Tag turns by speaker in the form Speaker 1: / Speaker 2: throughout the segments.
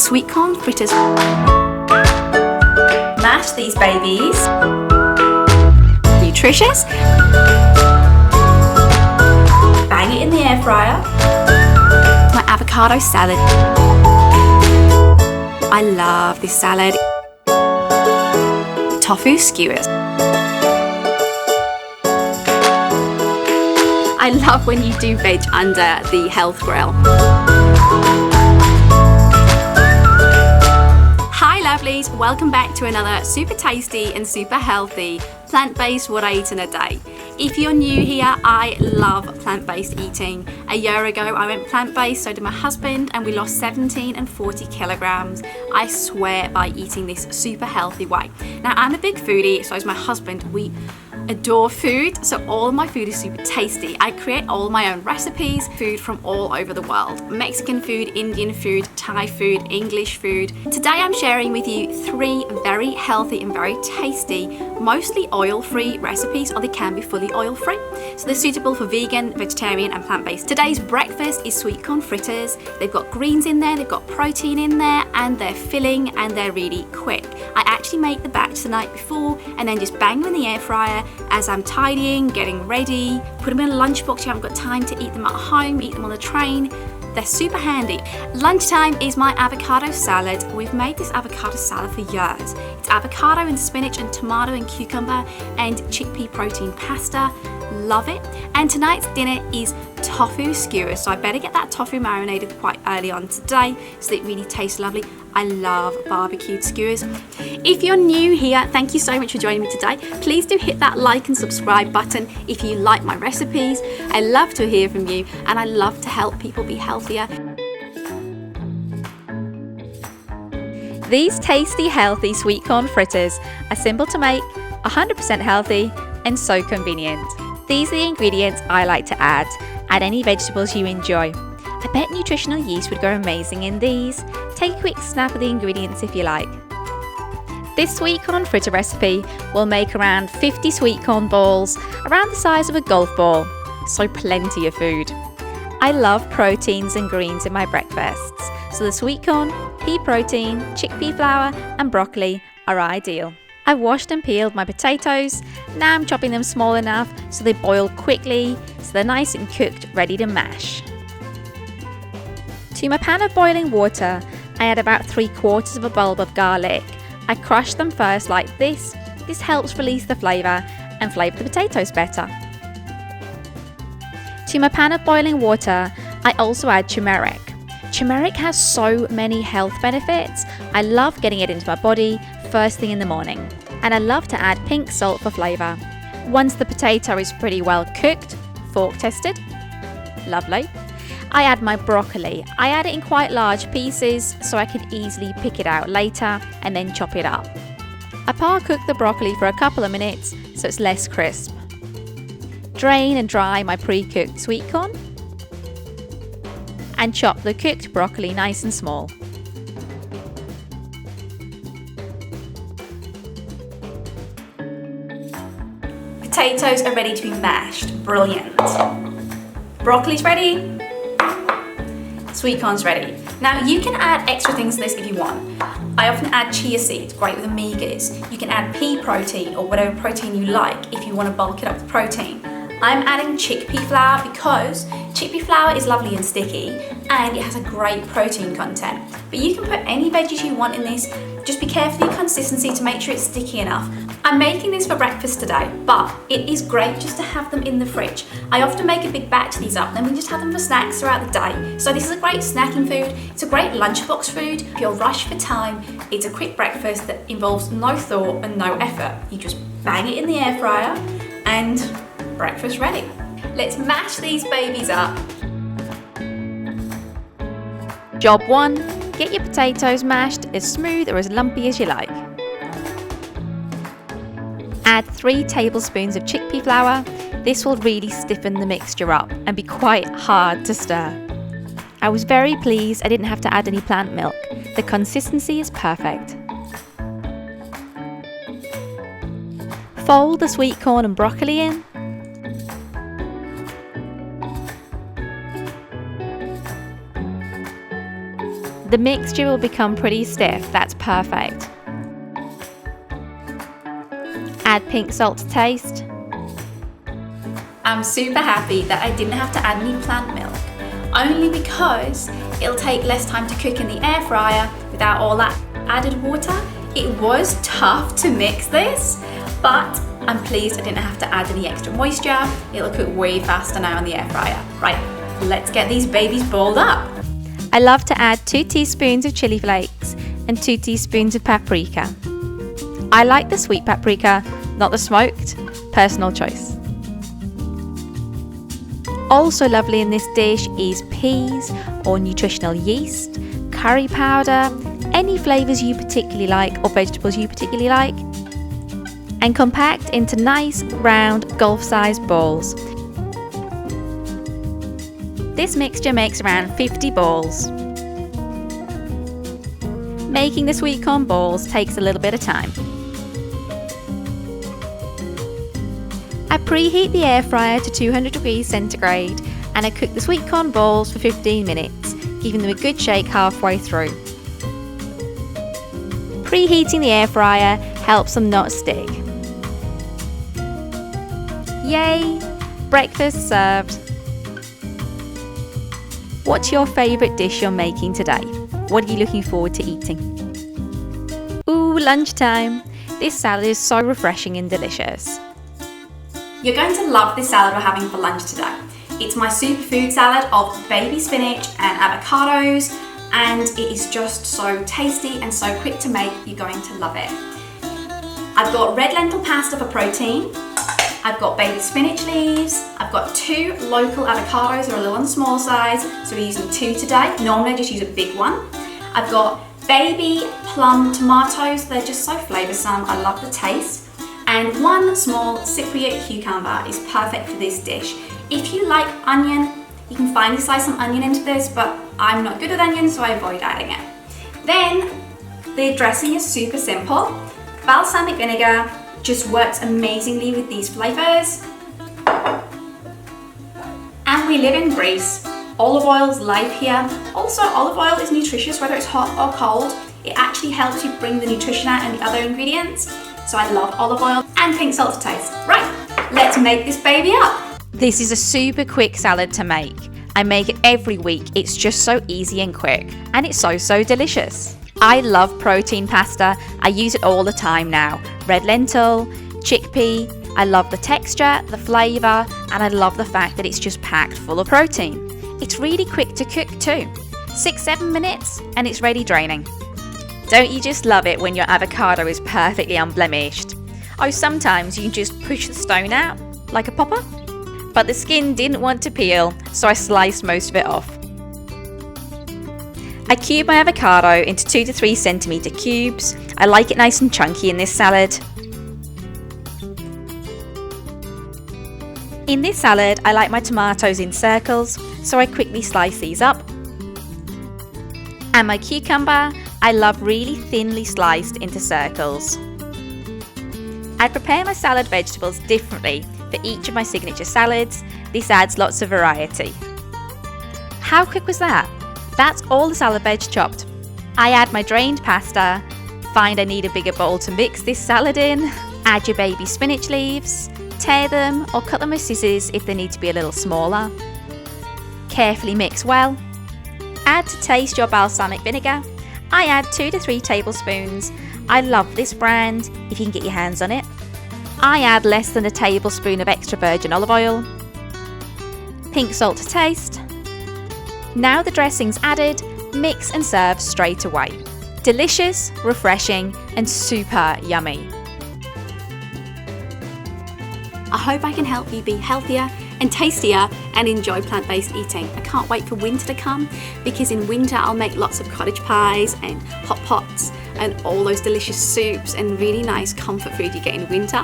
Speaker 1: sweet corn fritters. Mash these babies. Nutritious. Bang it in the air fryer. My avocado salad. I love this salad. Tofu skewers. I love when you do veg under the health grill. Hi lovelies, welcome back to another super tasty and super healthy plant-based what I eat in a day. If you're new here, I love plant-based eating. A year ago I went plant-based, so did my husband, and we lost 17 and 40 kilograms. I swear by eating this super healthy way. Now I'm a big foodie, so is my husband. We adore food, so all of my food is super tasty. I create all my own recipes, food from all over the world. Mexican food, Indian food, Thai food, English food. Today I'm sharing with you 3 very healthy and very tasty, mostly oil-free recipes, or they can be fully oil-free. So they're suitable for vegan, vegetarian and plant-based. Today's breakfast is sweet corn fritters. They've got greens in there, they've got protein in there, and they're filling and they're really quick. I actually make the batch the night before and then just bang them in the air fryer as I'm tidying, getting ready, put them in a lunchbox. You haven't got time to eat them at home, eat them on the train. They're super handy. Lunchtime is my avocado salad. We've made this avocado salad for years. It's avocado and spinach and tomato and cucumber and chickpea protein pasta. Love it. And tonight's dinner is tofu skewers. So I better get that tofu marinated quite early on today so that it really tastes lovely. I love barbecued skewers. If you're new here, thank you so much for joining me today. Please do hit that like and subscribe button if you like my recipes. I love to hear from you and I love to help people be healthier. These tasty, healthy sweet corn fritters are simple to make, 100% healthy and so convenient. These are the ingredients I like to add. Add any vegetables you enjoy. I bet nutritional yeast would go amazing in these. Take a quick snap of the ingredients if you like. This sweet corn fritter recipe will make around 50 sweet corn balls, around the size of a golf ball, so plenty of food. I love proteins and greens in my breakfasts, so the sweet corn, pea protein, chickpea flour and broccoli are ideal. I washed and peeled my potatoes. Now I'm chopping them small enough so they boil quickly, so they're nice and cooked, ready to mash. To my pan of boiling water, I add about 3/4 of a bulb of garlic. I crush them first like this. This helps release the flavour and flavour the potatoes better. To my pan of boiling water, I also add turmeric. Turmeric has so many health benefits. I love getting it into my body first thing in the morning. And I love to add pink salt for flavour. Once the potato is pretty well cooked, fork tested, lovely, I add my broccoli. I add it in quite large pieces so I can easily pick it out later and then chop it up. I par cook the broccoli for a couple of minutes so it's less crisp. Drain and dry my pre-cooked sweet corn and chop the cooked broccoli nice and small. Potatoes are ready to be mashed. Brilliant. Broccoli's ready. Sweet corn's ready. Now you can add extra things to this if you want. I often add chia seeds, great with omegas. You can add pea protein or whatever protein you like if you want to bulk it up with protein. I'm adding chickpea flour because chickpea flour is lovely and sticky and it has a great protein content. But you can put any veggies you want in this. Just be careful of your consistency to make sure it's sticky enough. I'm making this for breakfast today, but it is great just to have them in the fridge. I often make a big batch of these up, then we just have them for snacks throughout the day. So this is a great snacking food, it's a great lunchbox food. If you're rushed for time, it's a quick breakfast that involves no thought and no effort. You just bang it in the air fryer and breakfast ready. Let's mash these babies up. Job 1, get your potatoes mashed as smooth or as lumpy as you like. Add 3 tablespoons of chickpea flour. This will really stiffen the mixture up and be quite hard to stir. I was very pleased I didn't have to add any plant milk. The consistency is perfect. Fold the sweet corn and broccoli in.
Speaker 2: The mixture will become pretty stiff, that's perfect. Add pink salt to taste.
Speaker 1: I'm super happy that I didn't have to add any plant milk, only because it'll take less time to cook in the air fryer without all that added water. It was tough to mix this, but I'm pleased I didn't have to add any extra moisture. It'll cook way faster now in the air fryer. Right, let's get these babies boiled up.
Speaker 2: I love to add 2 teaspoons of chili flakes and 2 teaspoons of paprika. I like the sweet paprika, not the smoked, personal choice. Also lovely in this dish is peas or nutritional yeast, curry powder, any flavours you particularly like or vegetables you particularly like, and compact into nice round golf-sized balls. This mixture makes around 50 balls. Making the sweet corn balls takes a little bit of time. I preheat the air fryer to 200 degrees centigrade and I cook the sweet corn balls for 15 minutes, giving them a good shake halfway through. Preheating the air fryer helps them not stick. Yay! Breakfast served. What's your favourite dish you're making today? What are you looking forward to eating? Ooh, lunchtime! This salad is so refreshing and delicious.
Speaker 1: You're going to love this salad we're having for lunch today. It's my superfood salad of baby spinach and avocados, and it is just so tasty and so quick to make. You're going to love it. I've got red lentil pasta for protein. I've got baby spinach leaves. I've got 2 local avocados, they're a little on the small size, so we're using 2 today. Normally I just use a big one. I've got baby plum tomatoes, they're just so flavoursome, I love the taste. And 1 small Cypriot cucumber is perfect for this dish. If you like onion, you can finely slice some onion into this, but I'm not good with onions, so I avoid adding it. Then, the dressing is super simple. Balsamic vinegar just works amazingly with these flavours. And we live in Greece. Olive oil's life here. Also, olive oil is nutritious whether it's hot or cold. It actually helps you bring the nutrition out and the other ingredients. So I love olive oil and pink salt to taste. Right, let's make this baby up.
Speaker 2: This is a super quick salad to make. I make it every week. It's just so easy and quick, and it's so delicious. I love protein pasta. I use it all the time now. Red lentil, chickpea. I love the texture, the flavour, and I love the fact that it's just packed full of protein. It's really quick to cook too. 6-7 minutes and it's ready draining. Don't you just love it when your avocado is perfectly unblemished? Oh, sometimes you can just push the stone out like a popper. But the skin didn't want to peel, so I sliced most of it off. I cube my avocado into 2 to 3 centimetre cubes. I like it nice and chunky in this salad. In this salad, I like my tomatoes in circles, so I quickly slice these up. And my cucumber, I love really thinly sliced into circles. I prepare my salad vegetables differently for each of my signature salads. This adds lots of variety. How quick was that? That's all the salad veg chopped. I add my drained pasta, find I need a bigger bowl to mix this salad in, add your baby spinach leaves, tear them or cut them with scissors if they need to be a little smaller. Carefully mix well. Add to taste your balsamic vinegar. I add 2 to 3 tablespoons. I love this brand if you can get your hands on it. I add less than a tablespoon of extra virgin olive oil. Pink salt to taste. Now the dressing's added, mix and serve straight away. Delicious, refreshing, and super yummy.
Speaker 1: I hope I can help you be healthier and tastier and enjoy plant-based eating. I can't wait for winter to come, because in winter I'll make lots of cottage pies and hot pots and all those delicious soups and really nice comfort food you get in winter.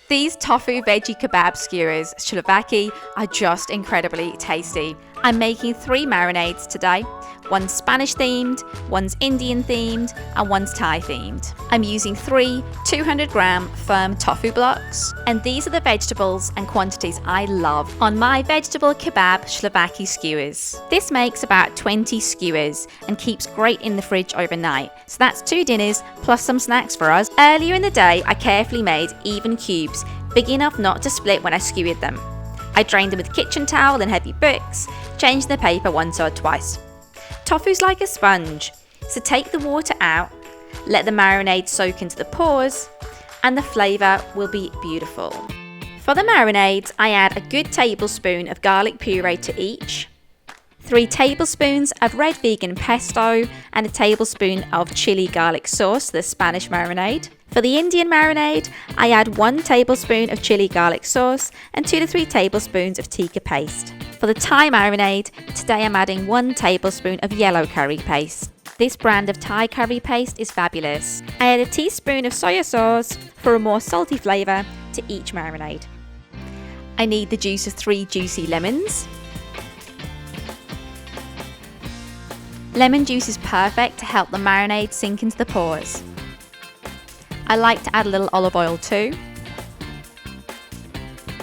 Speaker 2: These tofu veggie kebab skewers, shlovaki, are just incredibly tasty. I'm making 3 marinades today. One's Spanish themed, one's Indian themed, and one's Thai themed. I'm using 3 200-gram firm tofu blocks, and these are the vegetables and quantities I love on my vegetable kebab Slováky skewers. This makes about 20 skewers and keeps great in the fridge overnight, so that's 2 dinners plus some snacks for us. Earlier in the day, I carefully made even cubes, big enough not to split when I skewered them. I drained them with a kitchen towel and heavy books, changed the paper once or twice. Tofu's like a sponge, so take the water out, let the marinade soak into the pores, and the flavour will be beautiful. For the marinades, I add a good tablespoon of garlic puree to each, 3 tablespoons of red vegan pesto, and a tablespoon of chili garlic sauce, the Spanish marinade. For the Indian marinade, I add 1 tablespoon of chili garlic sauce and 2 to 3 tablespoons of tikka paste. For the Thai marinade, today I'm adding 1 tablespoon of yellow curry paste. This brand of Thai curry paste is fabulous. I add a teaspoon of soya sauce for a more salty flavour to each marinade. I need the juice of 3 juicy lemons. Lemon juice is perfect to help the marinade sink into the pores. I like to add a little olive oil too.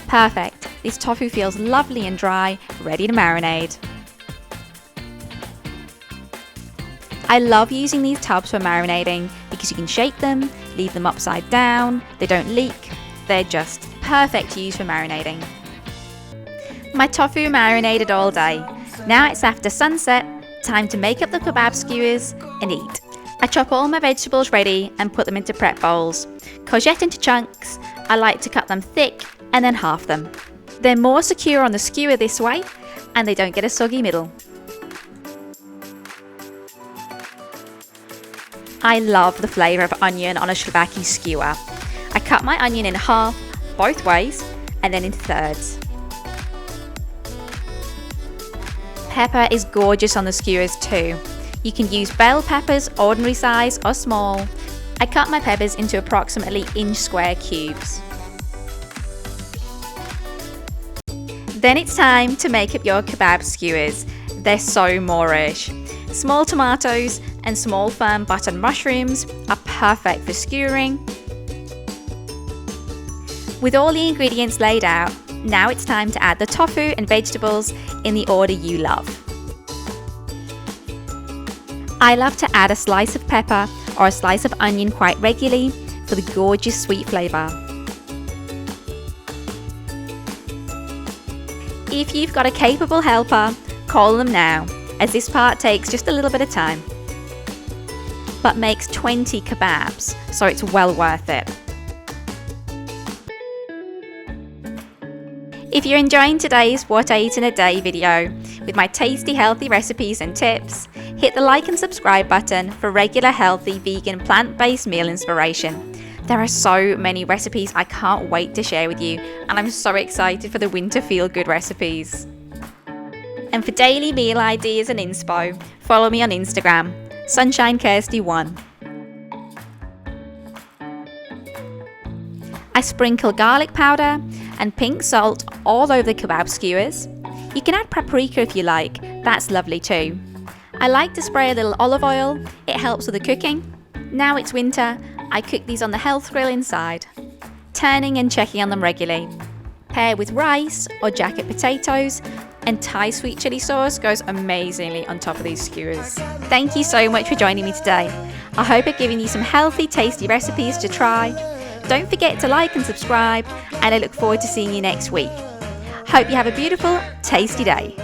Speaker 2: Perfect. This tofu feels lovely and dry, ready to marinate. I love using these tubs for marinating because you can shake them, leave them upside down, they don't leak, they're just perfect to use for marinating. My tofu marinated all day. Now it's after sunset, time to make up the kebab skewers and eat. I chop all my vegetables ready and put them into prep bowls. Courgette into chunks. I like to cut them thick and then half them. They're more secure on the skewer this way and they don't get a soggy middle. I love the flavour of onion on a Slováky skewer. I cut my onion in half, both ways, and then in thirds. Pepper is gorgeous on the skewers too. You can use bell peppers, ordinary size or small. I cut my peppers into approximately inch square cubes. Then it's time to make up your kebab skewers. They're so Moorish. Small tomatoes and small firm button mushrooms are perfect for skewering. With all the ingredients laid out, now it's time to add the tofu and vegetables in the order you love. I love to add a slice of pepper or a slice of onion quite regularly for the gorgeous sweet flavour. If you've got a capable helper, call them now, as this part takes just a little bit of time. But makes 20 kebabs, so it's well worth it. If you're enjoying today's What I Eat in a Day video with my tasty healthy recipes and tips, hit the like and subscribe button for regular healthy vegan plant-based meal inspiration. There are so many recipes I can't wait to share with you, and I'm so excited for the winter feel-good recipes. And for daily meal ideas and inspo, follow me on Instagram, SunshineKirsty1. I sprinkle garlic powder and pink salt all over the kebab skewers. You can add paprika if you like, that's lovely too. I like to spray a little olive oil, it helps with the cooking. Now it's winter, I cook these on the health grill inside, turning and checking on them regularly. Pair with rice or jacket potatoes, and Thai sweet chili sauce goes amazingly on top of these skewers. Thank you so much for joining me today. I hope I've given you some healthy, tasty recipes to try. Don't forget to like and subscribe, and I look forward to seeing you next week. Hope you have a beautiful, tasty day.